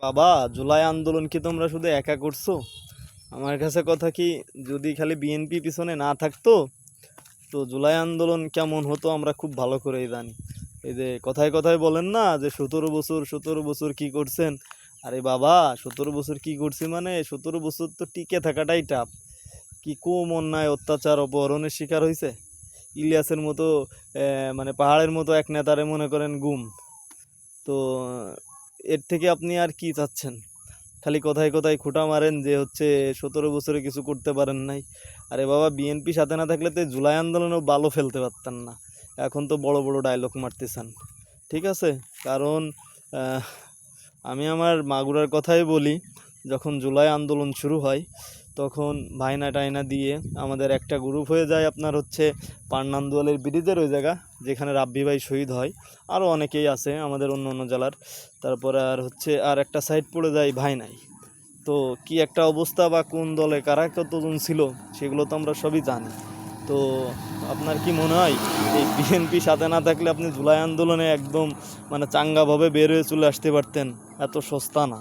বাবা, জুলাই আন্দোলন কি তোমরা শুধু একা করছো? আমার কাছে কথা কি, যদি খালি বিএনপি পিছনে না থাকতো তো জুলাই আন্দোলন কেমন হতো আমরা খুব ভালো করেই জানি। এই যে কথায় কথায় বলেন না যে 17 বছর 17 বছর কি করছেন। আরে বাবা, 17 বছর কি করছি মানে 17 বছর তো টিকে থাকাটাই টাফ। কি কম অন্যায় অত্যাচার অপহরণের শিকার হয়েছে। ইলিয়াসের মতো মানে পাহাড়ের মতো এক নেতারে মনে করেন গুম। তো এর থেকে আপনি আর কি চাচ্ছেন? খালি কথায় কথায় খোঁটা মারেন যে হচ্ছে 17 বছরে কিছু করতে পারেন নাই। আরে বাবা, বিএনপি সাথে না থাকলে তো এই জুলাই আন্দোলনেও বালও ফেলতে পারতেন না। এখন তো বড় বড় ডায়লগ মারতেছেন। ঠিক আছে? কারণ আহ, আমি আমার মাগুরার কথাই বলি। যখন জুলাই আন্দোলন শুরু হয় তখন ভাইনা টাইনা দিয়ে আমাদের একটা গ্রুপ হয়ে যায় আপনার হচ্ছে পান্নান্দুয়ালের ব্রিজের ওই জায়গা, যেখানে রাব্বি ভাই শহীদ হয়। আরও অনেকেই আছে আমাদের অন্য অন্য জেলার। তারপরে আর হচ্ছে আর একটা সাইড পড়ে যায় ভাইনাই। তো কি একটা অবস্থা, বা কোন দলে কারা কতজন ছিল সেগুলো তো আমরা সবই জানি। তো আপনার কি মনে হয় এই বিএনপি সাথে না থাকলে আপনি জুলাই আন্দোলনে একদম মানে চাঙ্গাভাবে বের হয়ে চলে আসতে পারতেন? এত সস্তা না।